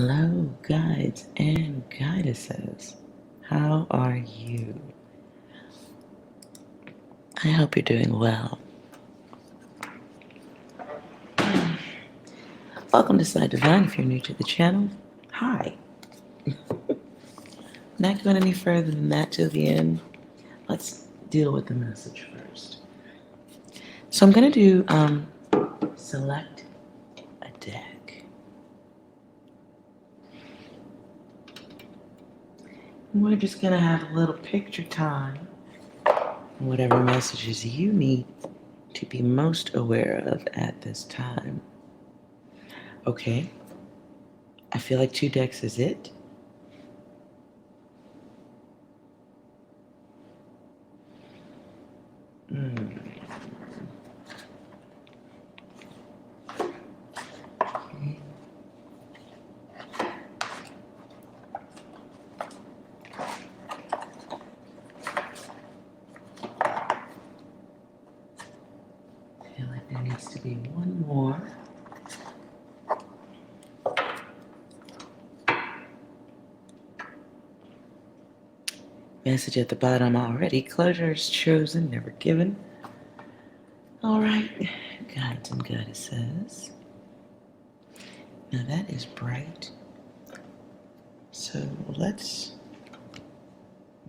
Hello, guides and guidesses. How are you? I hope you're doing well. Welcome to Psi Divine. If you're new to the channel, hi. Not going any further than that till the end. Let's deal with the message first. So I'm going to do select a deck. We're just going to have a little picture time. Whatever messages you need to be most aware of at this time. Okay. I feel like 2 decks is it. I feel like there needs to be one more. Message at the bottom already. Closure is chosen, never given. All right, guides and goddesses. Now that is bright. So let's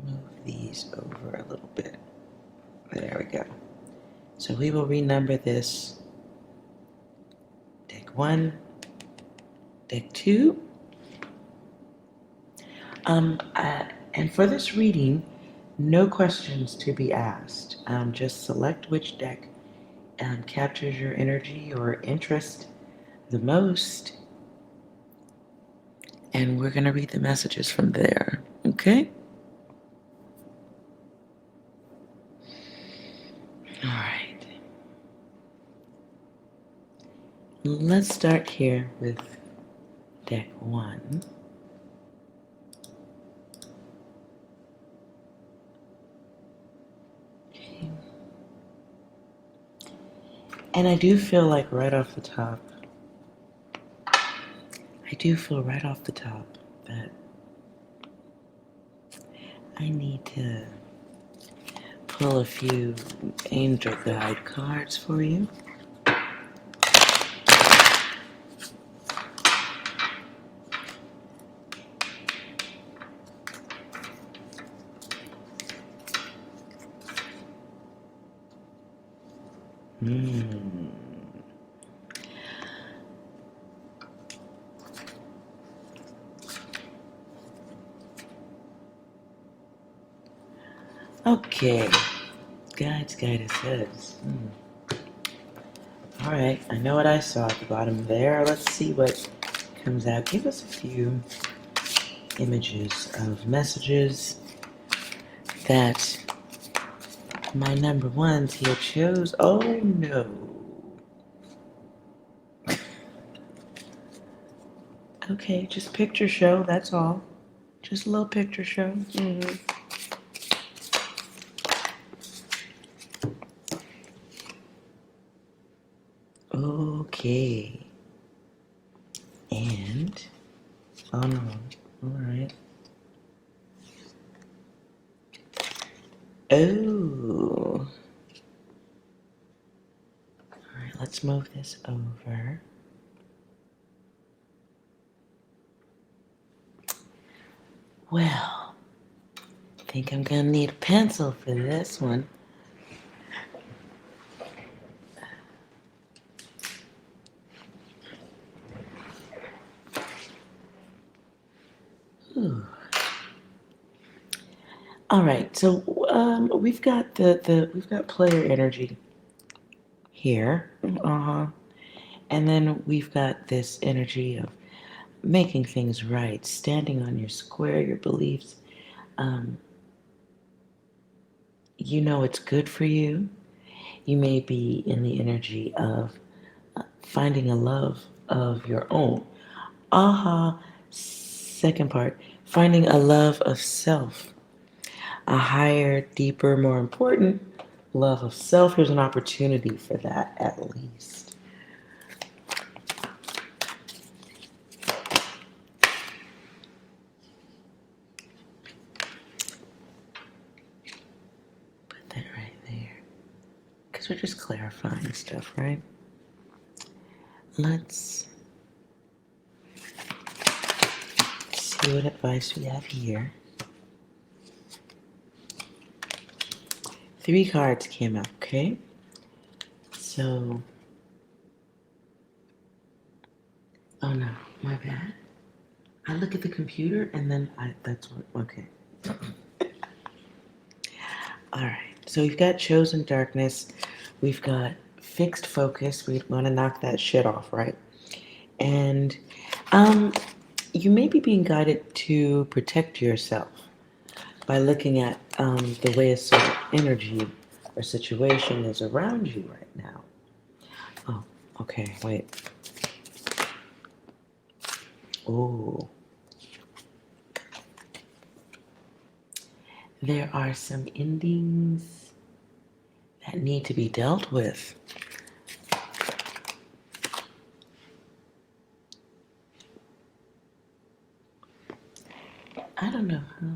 move these over a little bit. There we go. So we will renumber this deck 1, deck 2. And for this reading, no questions to be asked. Just select which deck captures your energy or interest the most, and we're going to read the messages from there, okay? All right. Let's start here with deck 1. And I do feel like right off the top, that I need to pull a few angel guide cards for you. Okay, guides, goddesses. All right, I know what I saw at the bottom there. Let's see what comes out. Give us a few images of messages that my number ones here chose. Oh no. Okay, just picture show, that's all. Just a little picture show. Okay. And, oh no, alright. Oh. Alright, let's move this over. Well, I think I'm gonna need a pencil for this one. Ooh. All right, so we've got we've got player energy here, and then we've got this energy of making things right, standing on your square, your beliefs. You know it's good for you. You may be in the energy of finding a love of your own. Second part, finding a love of self. A higher, deeper, more important love of self. Here's an opportunity for that, at least. because we're just clarifying stuff, right? Let's see what advice we have here. 3 cards came out, okay? So, oh no, my bad. I look at the computer and then that's what, okay. All right, so we've got chosen darkness. We've got fixed focus. We want to knock that shit off, right? And you may be being guided to protect yourself by looking at the way a certain energy or situation is around you right now. Oh, okay, wait. Oh. There are some endings that need to be dealt with. I don't know how.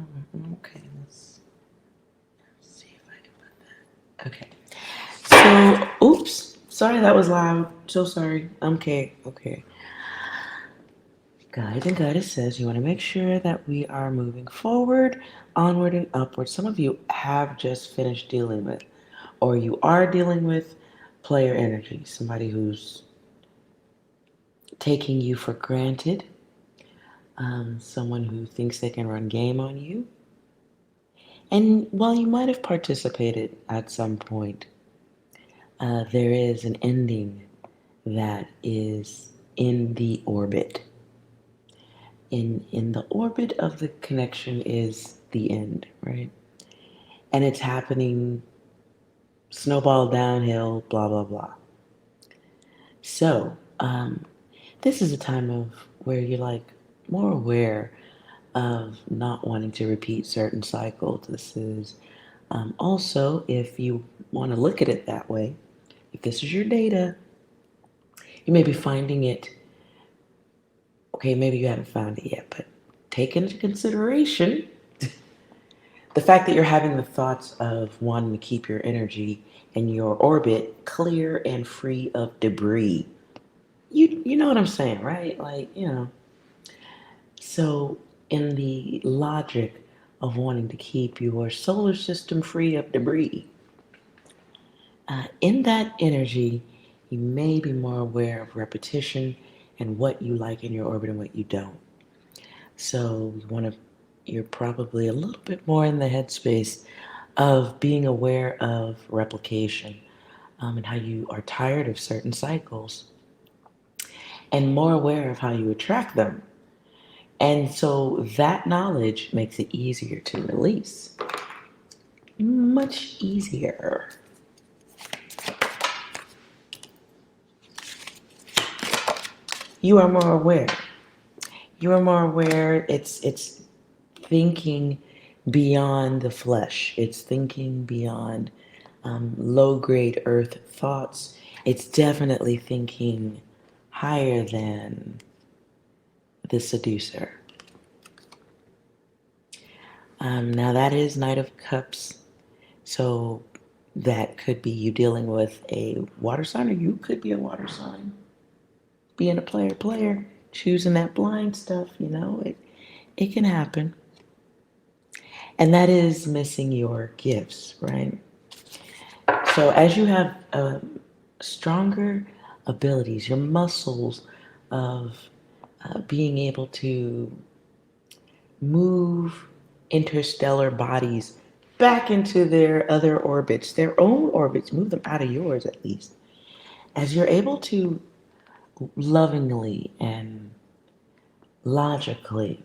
Okay, let's see if I can put that. Okay. So, oops. Sorry that was loud. So sorry. Okay. Guide and Goddess says you want to make sure that we are moving forward, onward, and upward. Some of you have just finished dealing with, or you are dealing with, player energy. Somebody who's taking you for granted. Someone who thinks they can run game on you. And while you might have participated at some point, there is an ending that is in the orbit. In the orbit of the connection is the end, right? And it's happening snowball downhill, blah, blah, blah. So, this is a time of where you're like more aware of not wanting to repeat certain cycles. This is also, if you want to look at it that way, if this is your data, you may be finding it, okay, maybe you haven't found it yet, but take into consideration the fact that you're having the thoughts of wanting to keep your energy and your orbit clear and free of debris. You know what I'm saying, right? Like, you know. So, in the logic of wanting to keep your solar system free of debris, in that energy, you may be more aware of repetition and what you like in your orbit and what you don't. So you're probably a little bit more in the headspace of being aware of replication and how you are tired of certain cycles and more aware of how you attract them. And so that knowledge makes it easier to release. Much easier. You are more aware. You are more aware. It's thinking beyond the flesh. It's thinking beyond low-grade earth thoughts. It's definitely thinking higher than the seducer. Now that is Knight of Cups. So that could be you dealing with a water sign, or you could be a water sign. Being a player, choosing that blind stuff, you know, it can happen. And that is missing your gifts, right? So as you have stronger abilities, your muscles of being able to move interstellar bodies back into their other orbits, their own orbits, move them out of yours at least. As you're able to lovingly and logically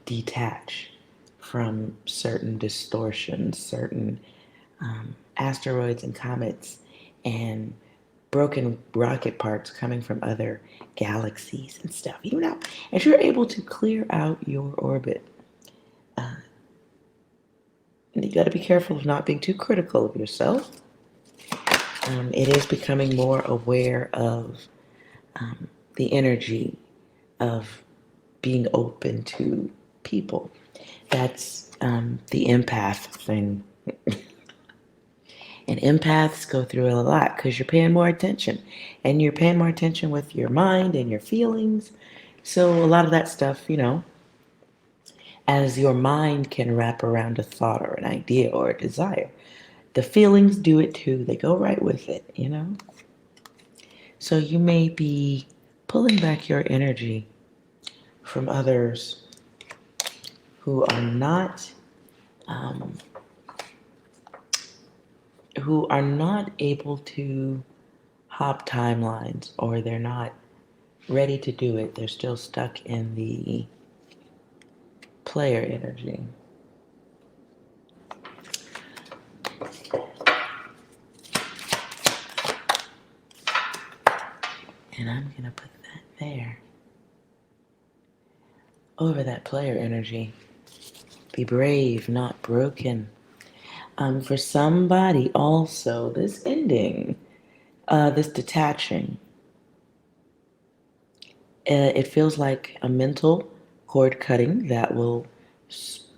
detach from certain distortions, certain asteroids and comets, and broken rocket parts coming from other galaxies and stuff. You know, as you're able to clear out your orbit, you got to be careful of not being too critical of yourself. It is becoming more aware of the energy of being open to people. That's the empath thing. And empaths go through it a lot because you're paying more attention. And you're paying more attention with your mind and your feelings. So a lot of that stuff, as your mind can wrap around a thought or an idea or a desire, the feelings do it too. They go right with it. So you may be pulling back your energy from others who are not um, able to hop timelines, or they're not ready to do it. They're still stuck in the player energy. And I'm going to put that there. Over that player energy. Be brave, not broken. For somebody also, this ending, this detaching, it feels like a mental cord cutting that will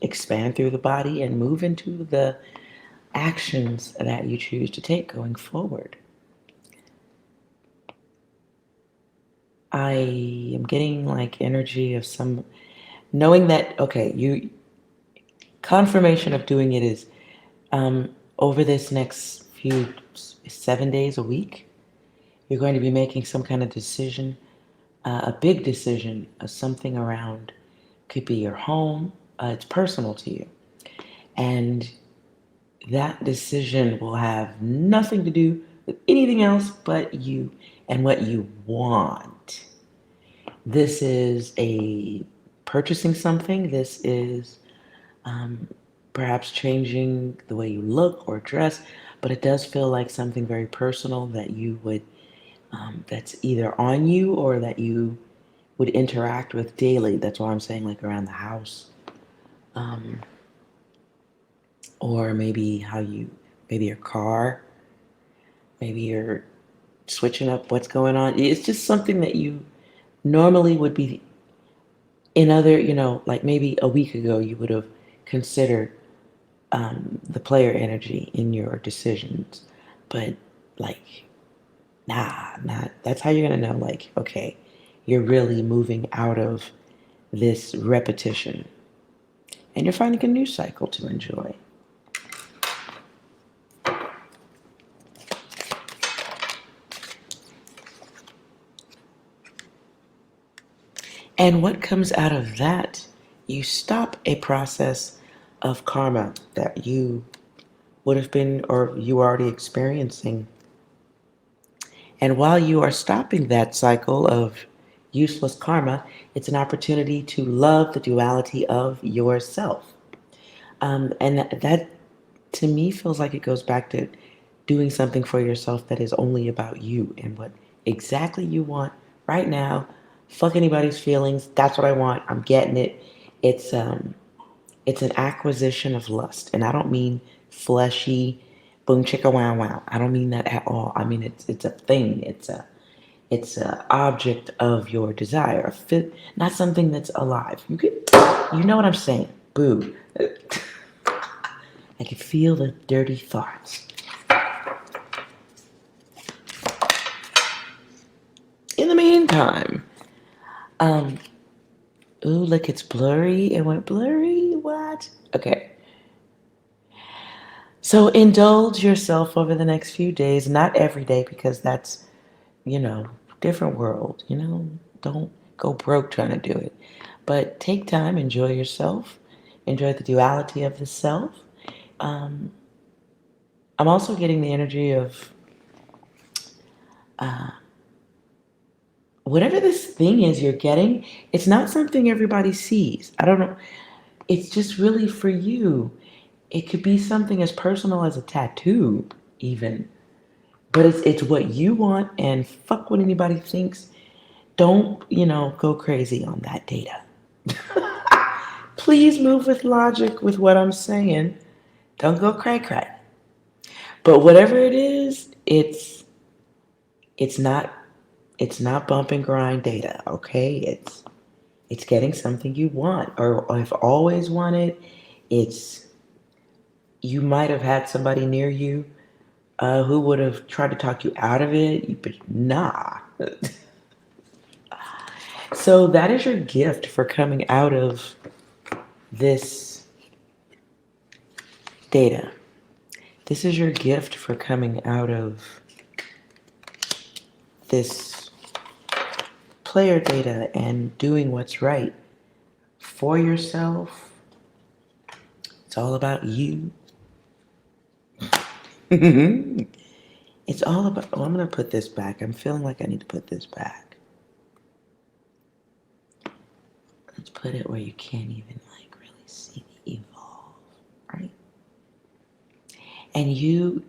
expand through the body and move into the actions that you choose to take going forward. I am getting like energy of some knowing that, okay, confirmation of doing it is over this next few 7 days a week, you're going to be making some kind of decision, a big decision, something around, could be your home, it's personal to you. And that decision will have nothing to do with anything else but you and what you want. This is a purchasing something. This is perhaps changing the way you look or dress, but it does feel like something very personal that you would, that's either on you or that you would interact with daily. That's why I'm saying like around the house. Or maybe maybe your car, maybe you're switching up what's going on. It's just something that you normally would be in other, like maybe a week ago, you would have considered the player energy in your decisions. But like, nah, that's how you're going to know, like, okay, you're really moving out of this repetition and you're finding a new cycle to enjoy. And what comes out of that, you stop a process of karma that you would have been or you are already experiencing. And while you are stopping that cycle of useless karma, it's an opportunity to love the duality of yourself. And that, to me, feels like it goes back to doing something for yourself that is only about you and what exactly you want right now. Fuck anybody's feelings. That's what I want. I'm getting it. It's it's an acquisition of lust, and I don't mean fleshy, boom chicka wow wow. I don't mean that at all. I mean it's a thing. It's a object of your desire. Not something that's alive. You know what I'm saying? Boo. I can feel the dirty thoughts. In the meantime, ooh, look, it's blurry. It went blurry. What? Okay. So indulge yourself over the next few days, not every day because that's, you know, different world, Don't go broke trying to do it. But take time, enjoy yourself, enjoy the duality of the self. Um, I'm also getting the energy of whatever this thing is you're getting, it's not something everybody sees. I don't know. It's just really for you. It could be something as personal as a tattoo, even. But it's what you want, and fuck what anybody thinks. Don't, go crazy on that data. Please move with logic with what I'm saying. Don't go cray-cray. But whatever it is, it's not bump and grind data, okay? It's getting something you want or have always wanted. It's you might have had somebody near you who would have tried to talk you out of it, but nah. So that is your gift for coming out of this data. This is your gift for coming out of this player data and doing what's right for yourself. It's all about you. It's all about, oh, I'm going to put this back. I'm feeling like I need to put this back. Let's put it where you can't even like really see the evolve, right? And you,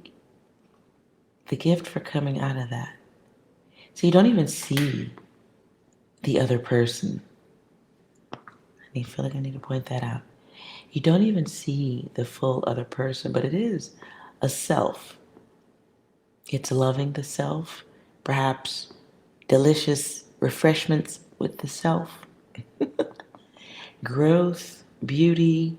the gift for coming out of that. So you don't even see the other person. I feel like I need to point that out. You don't even see the full other person, but it is a self. It's loving the self, perhaps delicious refreshments with the self, growth, beauty.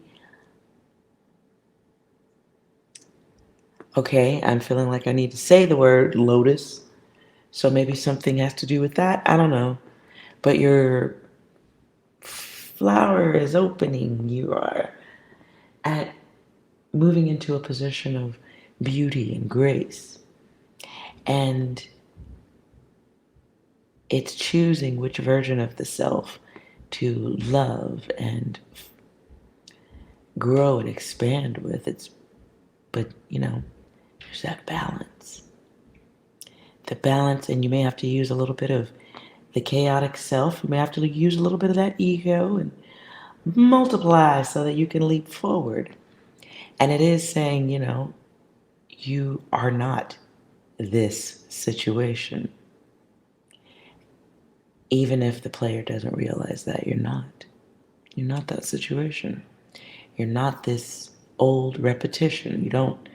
Okay, I'm feeling like I need to say the word lotus, so maybe something has to do with that. I don't know. But your flower is opening. You are at moving into a position of beauty and grace. And it's choosing which version of the self to love and grow and expand with. But there's that balance. The balance, and you may have to use a little bit of the chaotic self. You may have to use a little bit of that ego and multiply so that you can leap forward. And it is saying, you are not this situation. Even if the player doesn't realize that you're not. You're not that situation. You're not this old repetition. You don't,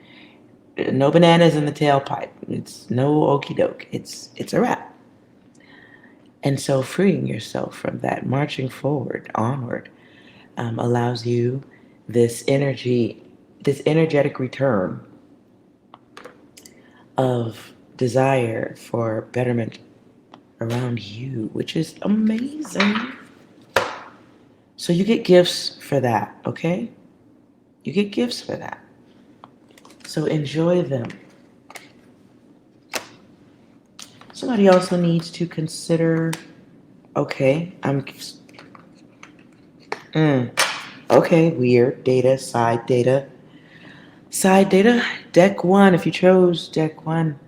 no bananas in the tailpipe. It's no okie doke. It's a wrap. And so freeing yourself from that, marching forward, onward, allows you this energy, this energetic return of desire for betterment around you, which is amazing. So you get gifts for that, okay? You get gifts for that. So enjoy them. Somebody also needs to consider, okay, okay, weird data, side data. Side data, deck 1, if you chose deck 1.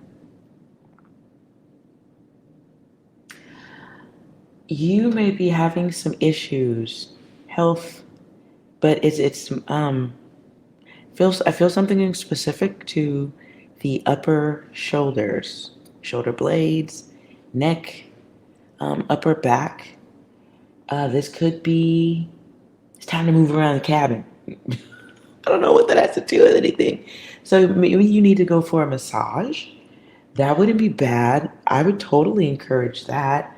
You may be having some issues, health, but I feel something specific to the upper shoulders, shoulder blades, neck, upper back. This could be, it's time to move around the cabin. I don't know what that has to do with anything. So maybe you need to go for a massage. That wouldn't be bad. I would totally encourage that.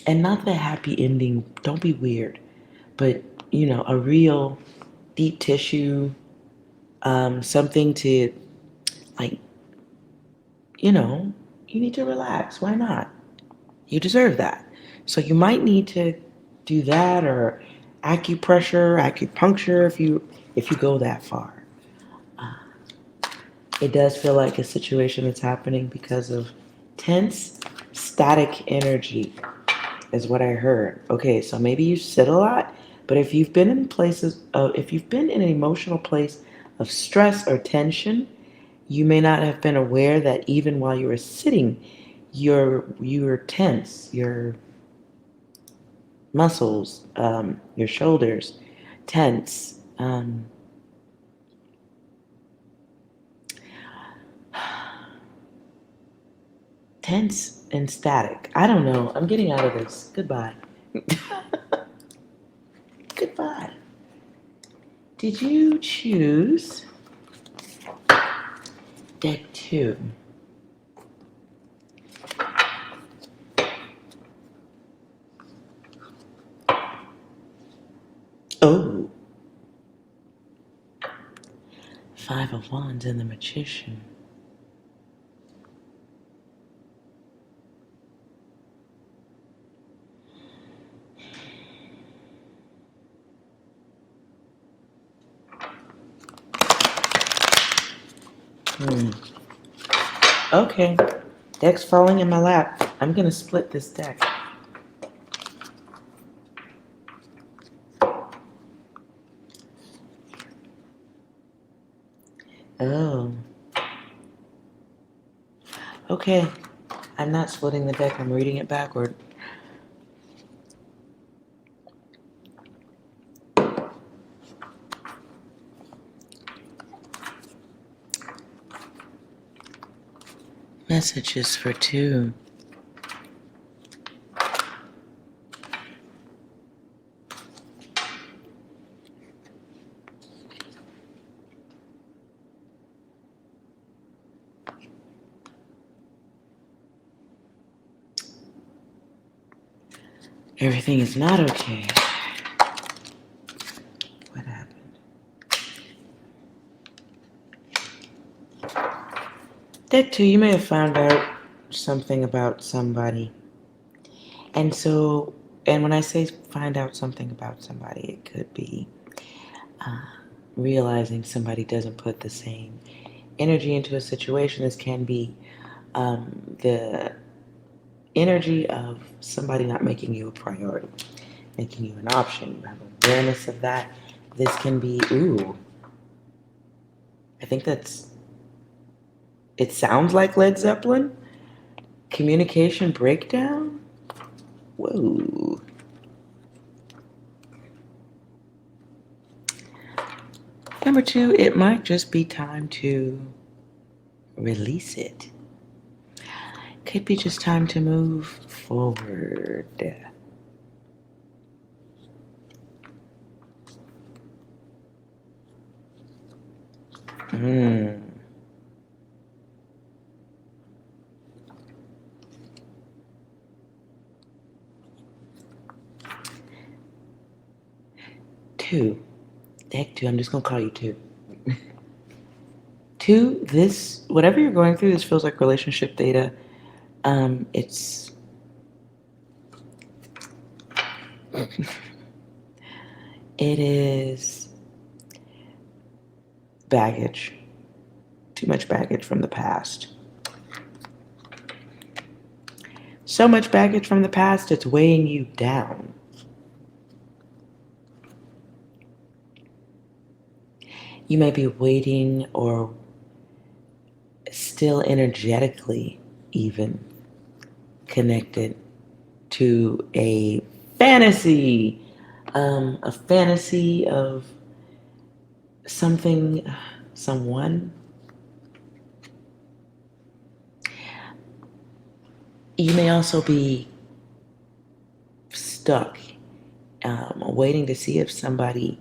And not the happy ending. Don't be weird. But, a real deep tissue, something to, like, you need to relax. Why not? You deserve that. So you might need to do that, or acupuncture if you go that far. It does feel like a situation that's happening because of tense, static energy, is what I heard. Okay, so maybe you sit a lot, but if you've been if you've been in an emotional place of stress or tension, you may not have been aware that even while you were sitting, you were tense. Your muscles, your shoulders, tense. Tense and static. I don't know. I'm getting out of this. Goodbye. Goodbye. Did you choose deck 2? Oh. 5 of Wands and the Magician. Okay. Deck's falling in my lap. I'm gonna split this deck. Oh. Okay. I'm not splitting the deck. I'm reading it backward. Messages for two. Everything is not okay. What happened? Deck 2, you may have found out something about somebody. And when I say find out something about somebody, it could be realizing somebody doesn't put the same energy into a situation. This can be the energy of somebody not making you a priority, making you an option. You have awareness of that. This can be, I think it sounds like Led Zeppelin. Communication breakdown? Whoa. Number 2, it might just be time to release it. Could be just time to move forward. 2. Deck 2, I'm just going to call you 2. 2, whatever you're going through, this feels like relationship data. It is baggage. Too much baggage from the past. So much baggage from the past, it's weighing you down. You may be waiting or still energetically even connected to a fantasy of something, someone. You may also be stuck, waiting to see if somebody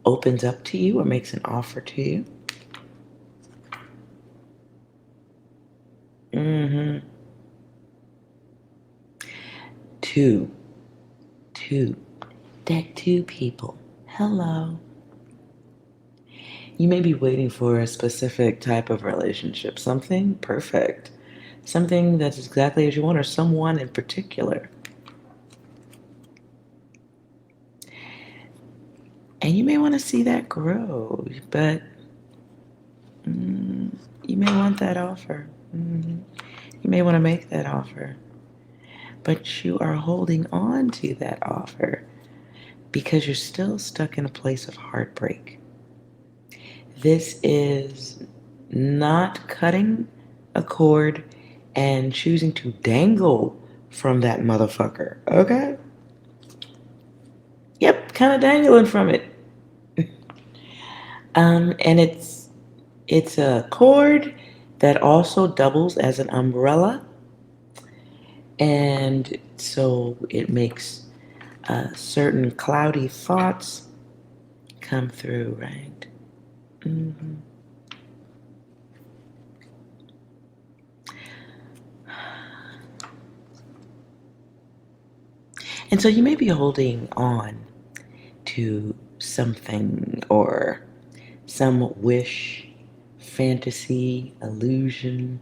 opens up to you or makes an offer to you. Two. Deck 2 people. Hello. You may be waiting for a specific type of relationship, something perfect, something that's exactly as you want, or someone in particular. And you may want to see that grow, but you may want that offer. You may want to make that offer. But you are holding on to that offer because you're still stuck in a place of heartbreak. This is not cutting a cord and choosing to dangle from that motherfucker, okay? Yep, kind of dangling from it. And it's a cord that also doubles as an umbrella. And so it makes certain cloudy thoughts come through, right? And so you may be holding on to something or some wish, fantasy, illusion,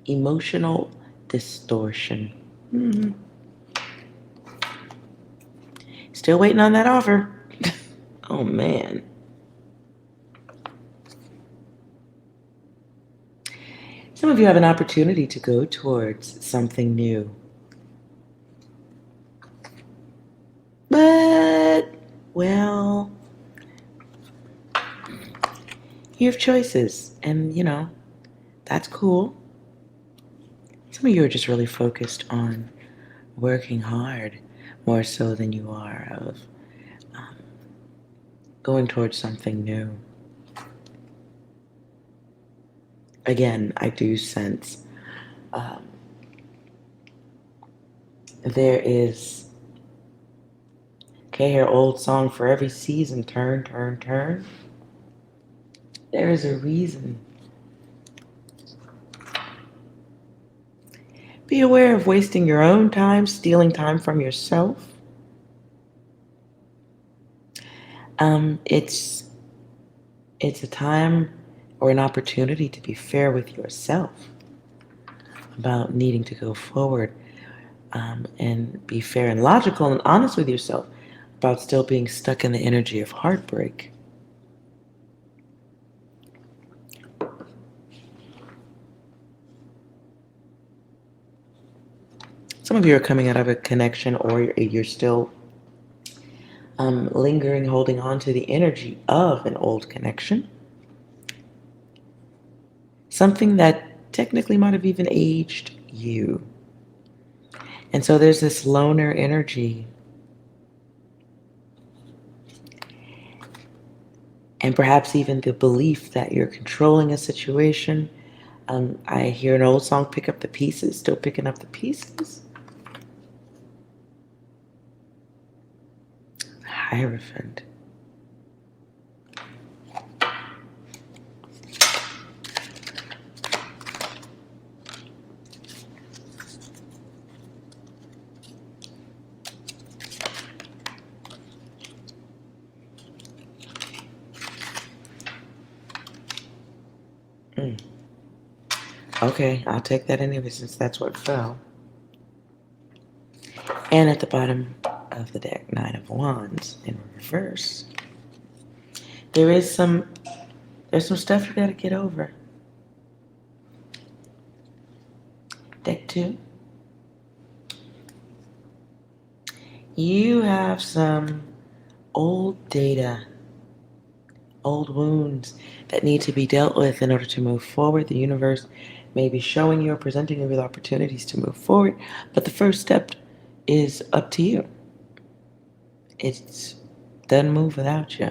emotional distortion. Still waiting on that offer. Oh man. Some of you have an opportunity to go towards something new. But, well, you have choices, and that's cool. Some of you are just really focused on working hard more so than you are of going towards something new. Again, I do sense there is, okay, here, old song, for every season, turn, turn, turn. There is a reason. Be aware of wasting your own time, stealing time from yourself. It's a time or an opportunity to be fair with yourself about needing to go forward, and be fair and logical and honest with yourself about still being stuck in the energy of heartbreak. Some of you are coming out of a connection, or you're still lingering, holding on to the energy of an old connection. Something that technically might have even aged you. And so there's this loner energy. And perhaps even the belief that you're controlling a situation. I hear an old song, pick up the pieces, still picking up the pieces. Hierophant. Okay, I'll take that anyway since that's what fell. And at the bottom of the deck, Nine of Wands in reverse. There's some stuff you gotta get over. Deck 2. You have some old data, old wounds that need to be dealt with in order to move forward. The universe may be showing you or presenting you with opportunities to move forward, but the first step is up to you. It doesn't move without you.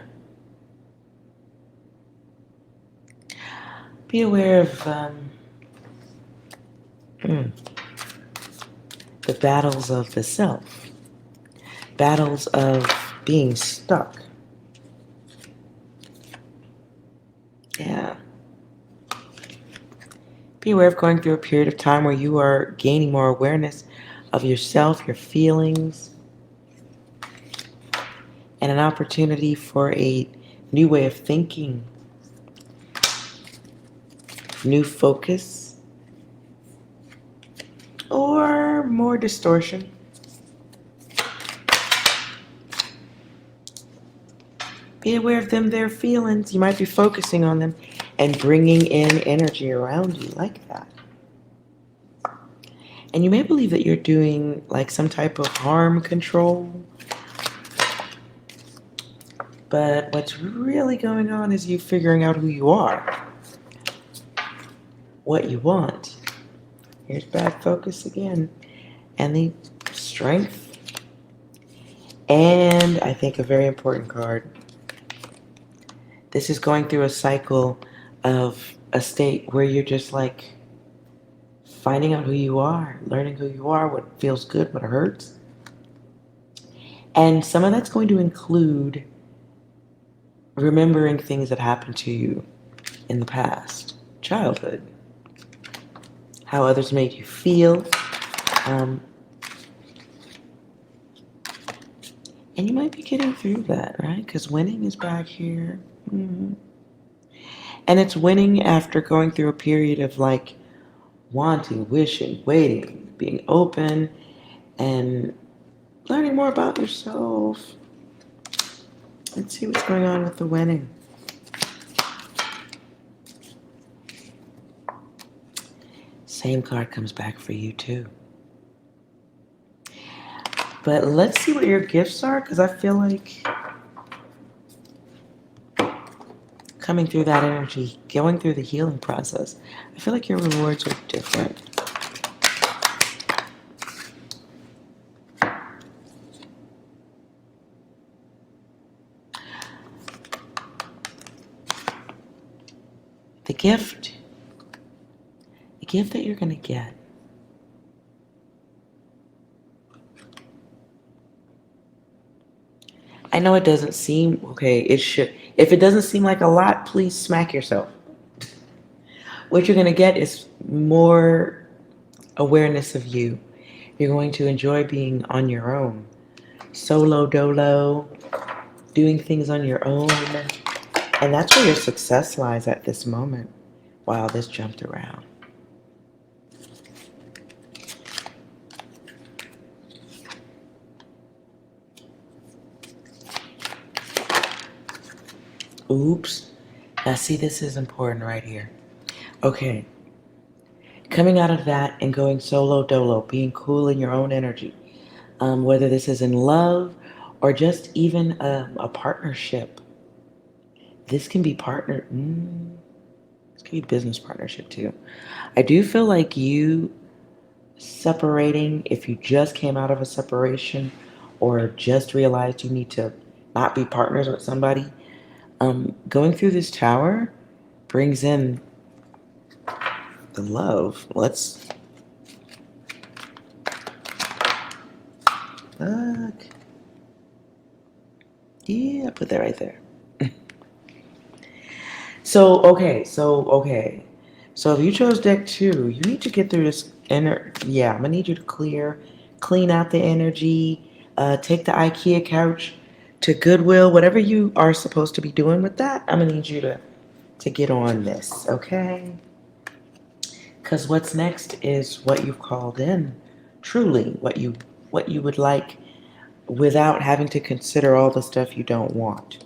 Be aware of the battles of the self, battles of being stuck. Yeah. Be aware of going through a period of time where you are gaining more awareness of yourself, your feelings, and an opportunity for a new way of thinking, new focus, or more distortion. Be aware of them, their feelings. You might be focusing on them and bringing in energy around you like that. And you may believe that you're doing like some type of harm control. But what's really going on is you figuring out who you are, what you want. Here's bad focus again. And the Strength. And I think a very important card. This is going through a cycle of a state where you're just like finding out who you are, learning who you are, what feels good, what hurts. And some of that's going to include remembering things that happened to you in the past, childhood, how others made you feel. And you might be getting through that, right? Because winning is back here. Mm-hmm. And it's winning after going through a period of like wanting, wishing, waiting, being open, and learning more about yourself. Let's see what's going on with the winning. Same card comes back for you too. But let's see what your gifts are, because I feel like coming through that energy, going through the healing process, I feel like your rewards are different. The gift that you're going to get. I know it doesn't seem, okay, it should. If it doesn't seem like a lot, please smack yourself. What you're going to get is more awareness of you. You're going to enjoy being on your own. Solo dolo, doing things on your own. And that's where your success lies at this moment. Wow, this jumped around. Oops. Now see, this is important right here. Okay. Coming out of that and going solo dolo, being cool in your own energy. Whether this is in love or just even a partnership. This can be this can be business partnership too. I do feel like you separating, if you just came out of a separation or just realized you need to not be partners with somebody, going through this tower brings in the love. Let's look. Yeah, put that right there. So if you chose deck 2, you need to get through this I'm gonna need you to clean out the energy, take the IKEA couch to Goodwill, whatever you are supposed to be doing with that. I'm gonna need you to get on this, okay? Because what's next is what you've called in, truly what you would like, without having to consider all the stuff you don't want.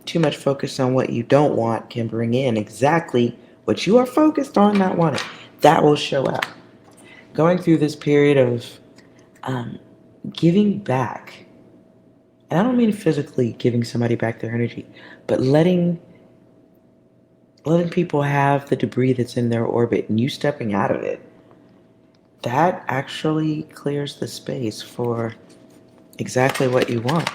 Too much focus on what you don't want can bring in exactly what you are focused on not wanting. That will show up. Going through this period of giving back, and I don't mean physically giving somebody back their energy, but letting people have the debris that's in their orbit and you stepping out of it, that actually clears the space for exactly what you want.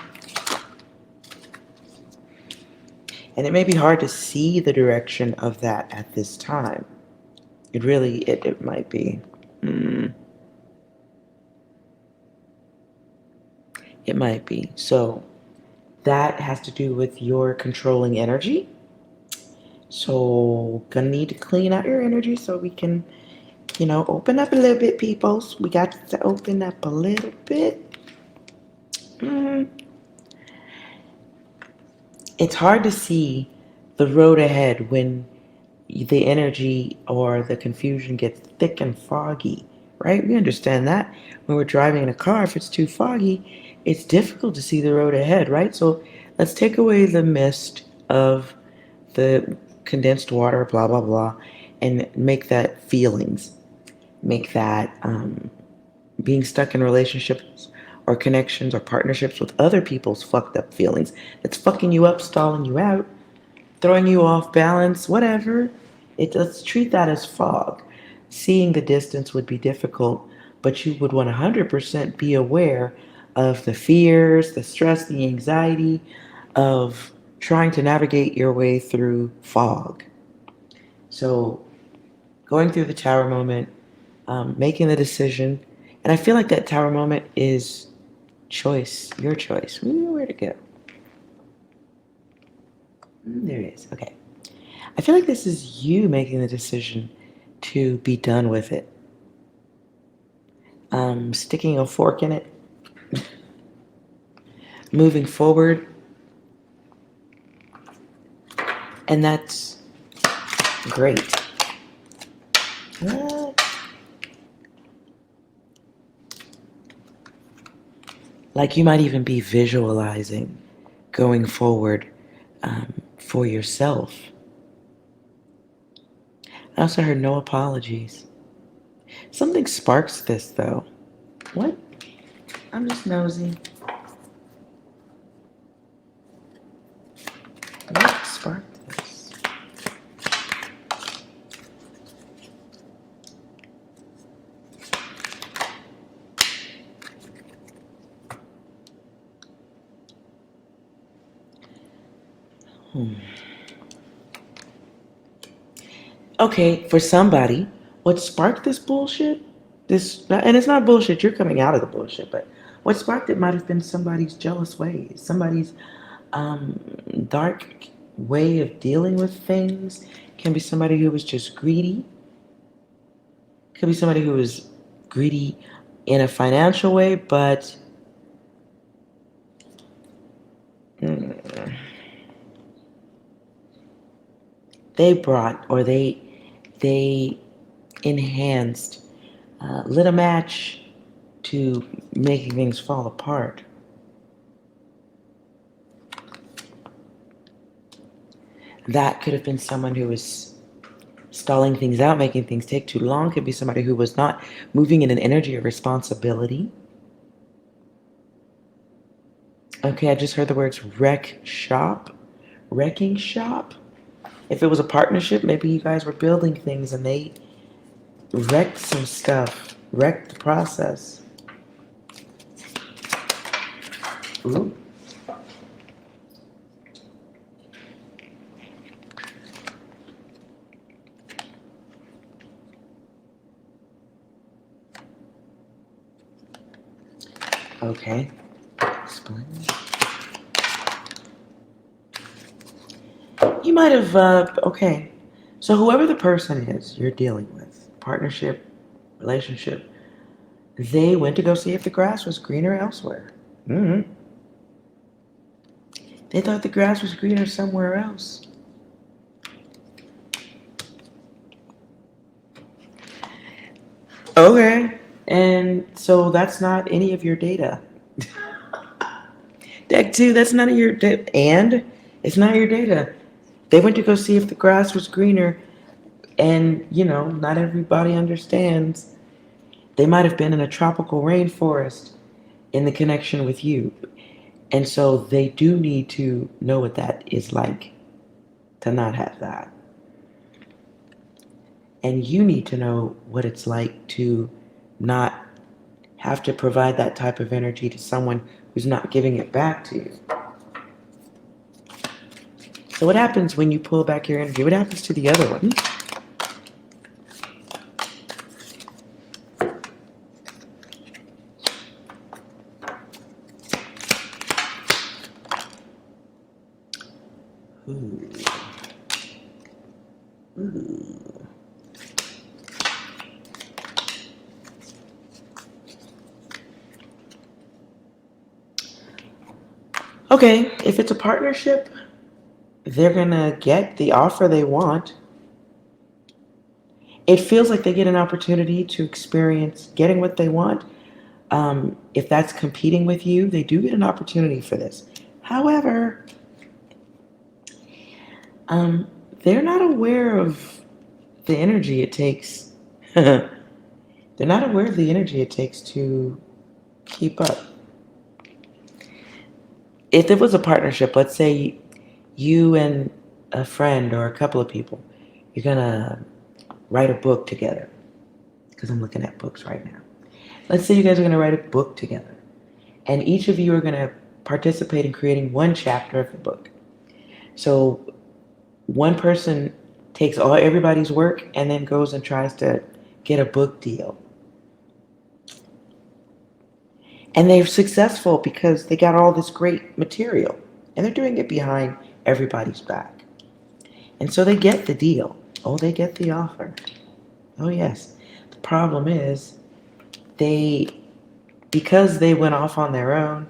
And it may be hard to see the direction of that at this time. It really, it might be. It might be. So that has to do with your controlling energy. So gonna need to clean out your energy so we can, open up a little bit, peoples. We got to open up a little bit. It's hard to see the road ahead when the energy or the confusion gets thick and foggy, right? We understand that when we're driving in a car, if it's too foggy, it's difficult to see the road ahead, right? So let's take away the mist of the condensed water, blah, blah, blah, and make that feelings. Make that being stuck in relationships or connections or partnerships with other people's fucked up feelings that's fucking you up, stalling you out, throwing you off balance, whatever. Let's treat that as fog. Seeing the distance would be difficult, but you would 100% be aware of the fears, the stress, the anxiety of trying to navigate your way through fog. So going through the tower moment, making the decision, and I feel like that tower moment is choice, your choice. Where'd it go? There it is. Okay. I feel like this is you making the decision to be done with it. Sticking a fork in it. Moving forward. And that's great. Like you might even be visualizing going forward for yourself. I also heard no apologies. Something sparks this, though. What? I'm just nosy. What sparked this? Okay, for somebody, what sparked this bullshit? And it's not bullshit. You're coming out of the bullshit, but what sparked it might have been somebody's jealous ways, somebody's dark way of dealing with things. Can be somebody who was just greedy. Could be somebody who was greedy in a financial way, but they brought or they enhanced, lit a match to making things fall apart. That could have been someone who was stalling things out, making things take too long. Could be somebody who was not moving in an energy of responsibility. Okay, I just heard the words wrecking shop. If it was a partnership, maybe you guys were building things and they wrecked some stuff, wrecked the process. Ooh. Okay. Explain. You might have, okay. So whoever the person is you're dealing with, partnership, relationship, they went to go see if the grass was greener elsewhere. Mm-hmm. They thought the grass was greener somewhere else. Okay. And so that's not any of your data. Deck 2, that's none of your data. And it's not your data. They went to go see if the grass was greener, and, not everybody understands. They might have been in a tropical rainforest in the connection with you. And so they do need to know what that is like to not have that. And you need to know what it's like to not have to provide that type of energy to someone who's not giving it back to you. So what happens when you pull back your energy? What happens to the other one? Ooh. Ooh. Okay, if it's a partnership, they're gonna get the offer they want. It feels like they get an opportunity to experience getting what they want. If that's competing with you, they do get an opportunity for this. However, they're not aware of the energy it takes. They're not aware of the energy it takes to keep up. If it was a partnership, let's say you and a friend or a couple of people, you're gonna write a book together. Because I'm looking at books right now. Let's say you guys are gonna write a book together, and each of you are gonna participate in creating one chapter of the book. So one person takes everybody's work and then goes and tries to get a book deal. And they're successful because they got all this great material. And they're doing it behind everybody's back. And so they get the deal. Oh, they get the offer. Oh, yes. The problem is because they went off on their own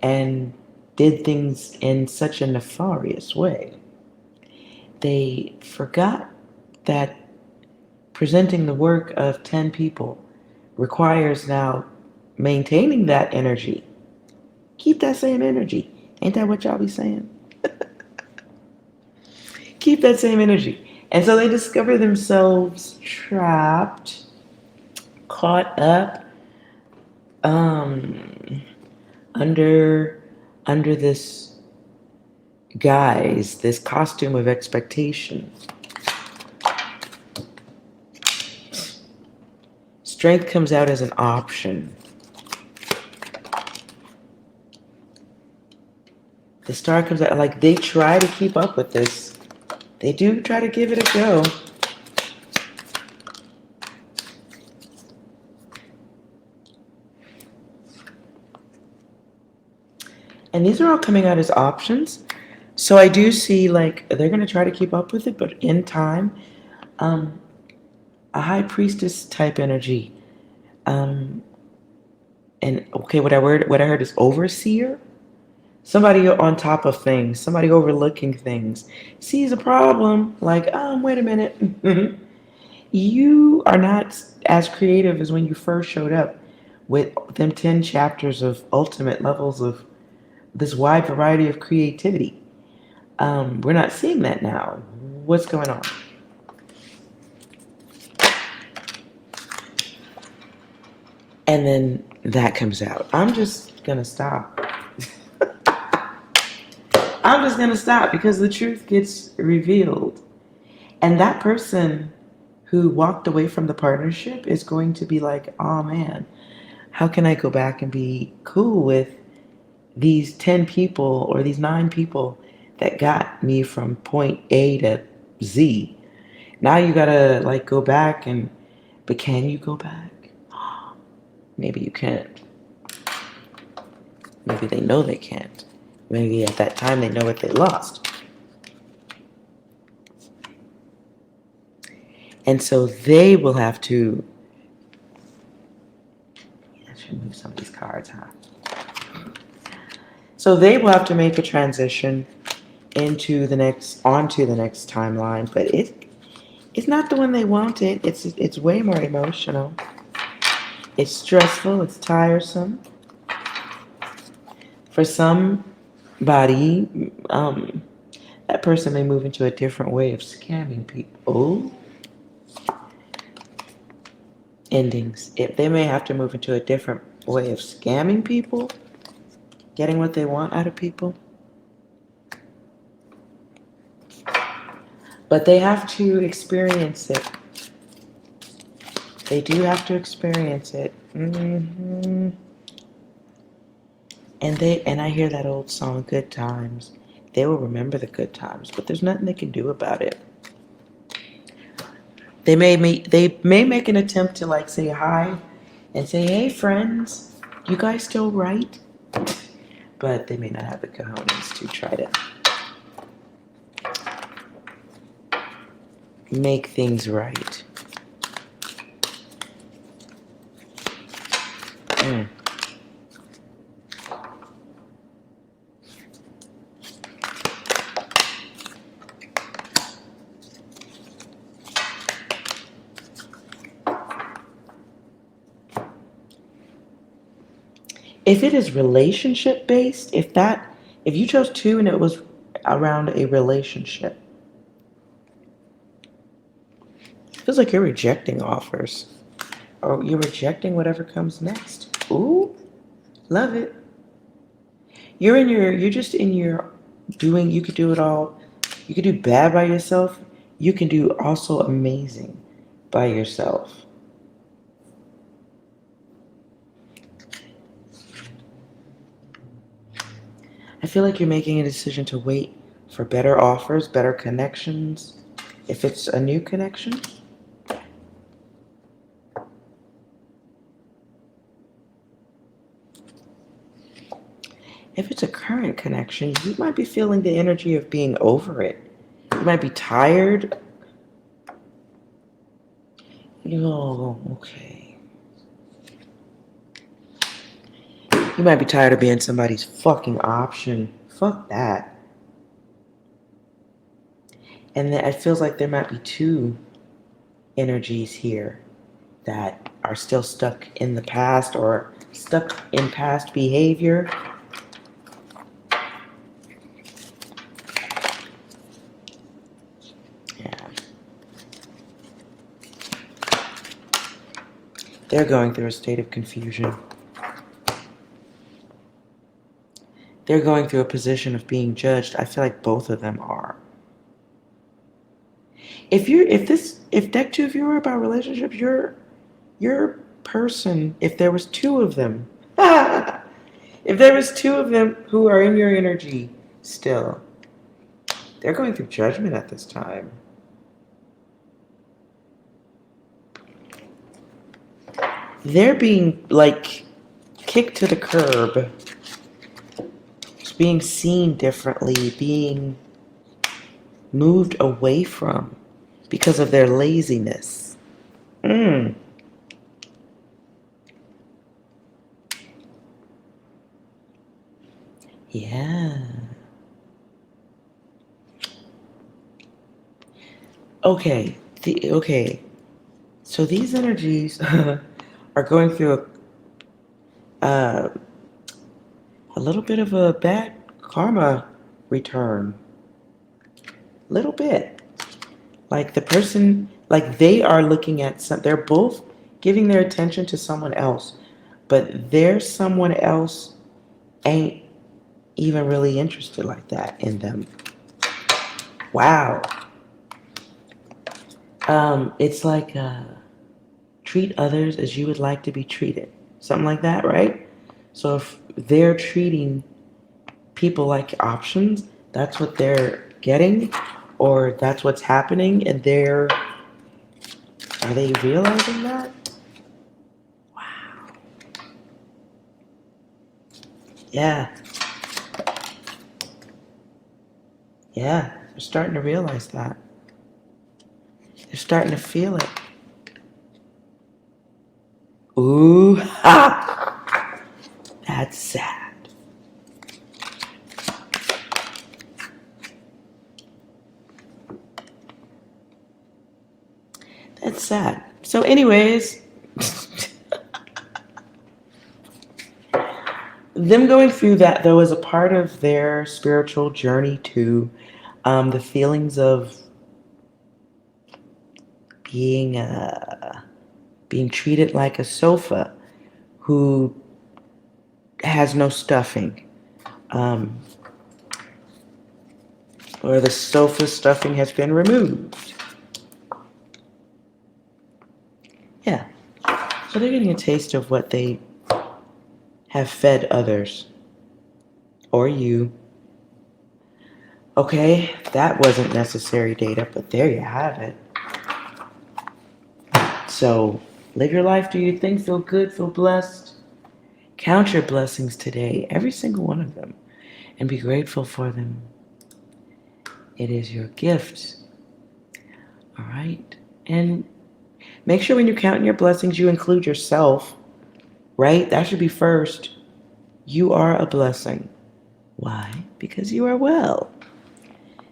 and did things in such a nefarious way, they forgot that presenting the work of 10 people requires now maintaining that energy. Keep that same energy. Ain't that what y'all be saying? Keep that same energy. And so they discover themselves trapped caught up under this guise, this costume of expectation. Strength comes out as an option. The star comes out, like they try to keep up with this. They do try to give it a go. And these are all coming out as options. So I do see like they're going to try to keep up with it, but in time, a high priestess type energy. And okay, what I heard is overseer. Somebody on top of things, somebody overlooking things, sees a problem, like, wait a minute. You are not as creative as when you first showed up with them 10 chapters of ultimate levels of this wide variety of creativity. We're not seeing that now. What's going on? And then that comes out. I'm just going to stop. I'm just going to stop because the truth gets revealed. And that person who walked away from the partnership is going to be like, oh man, how can I go back and be cool with these 10 people or these 9 people that got me from point A to Z? Now you gotta like go back but can you go back? Maybe you can't. Maybe they know they can't. Maybe at that time they know what they lost. And so they will have to, I should move some of these cards, huh? So they will have to make a transition onto the next timeline, but it's not the one they wanted. It's way more emotional. It's stressful, it's tiresome. For somebody, that person may move into a different way of scamming people. Endings. If they may have to move into a different way of scamming people, getting what they want out of people. But they have to experience it. They do have to experience it. Mm-hmm. And I hear that old song, Good Times. They will remember the good times, but there's nothing they can do about it. They may make an attempt to like say hi and say, hey friends, you guys still write? But they may not have the cojones to try to make things right. If it is relationship based, if you chose 2 and it was around a relationship, it feels like you're rejecting offers. Or you're rejecting whatever comes next. Ooh, love it. You're just in your doing, you could do it all. You could do bad by yourself. You can do also amazing by yourself. I feel like you're making a decision to wait for better offers, better connections. If it's a new connection. If it's a current connection, you might be feeling the energy of being over it. You might be tired. Oh, okay. You might be tired of being somebody's fucking option. Fuck that. And then it feels like there might be 2 energies here that are still stuck in the past or stuck in past behavior. They're going through a state of confusion. They're going through a position of being judged. I feel like both of them are. If deck 2, if you were about relationships, your person, if there was two of them, if there was two of them who are in your energy still, they're going through judgment at this time. They're being like kicked to the curb, just being seen differently, being moved away from because of their laziness. Yeah. Okay. So these energies are going through a little bit of a bad karma return. Little bit. Like the person, like they are looking at they're both giving their attention to someone else, but their someone else ain't even really interested like that in them. Wow. It's like treat others as you would like to be treated. Something like that, right? So if they're treating people like options, that's what they're getting, or that's what's happening, and are they realizing that? Wow. Yeah. Yeah, they're starting to realize that. They're starting to feel it. Ooh, ha! That's sad. That's sad. So anyways, them going through that, though, is a part of their spiritual journey too. The feelings of being treated like a sofa who has no stuffing, or the sofa stuffing has been removed. Yeah, so they're getting a taste of what they have fed others, or you. Okay, that wasn't necessary data, but there you have it. So, live your life, do your thing, feel good, feel blessed. Count your blessings today, every single one of them, and be grateful for them. It is your gift. All right? And make sure when you're counting your blessings, you include yourself, right? That should be first. You are a blessing. Why? Because you are well.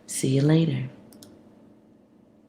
See you later.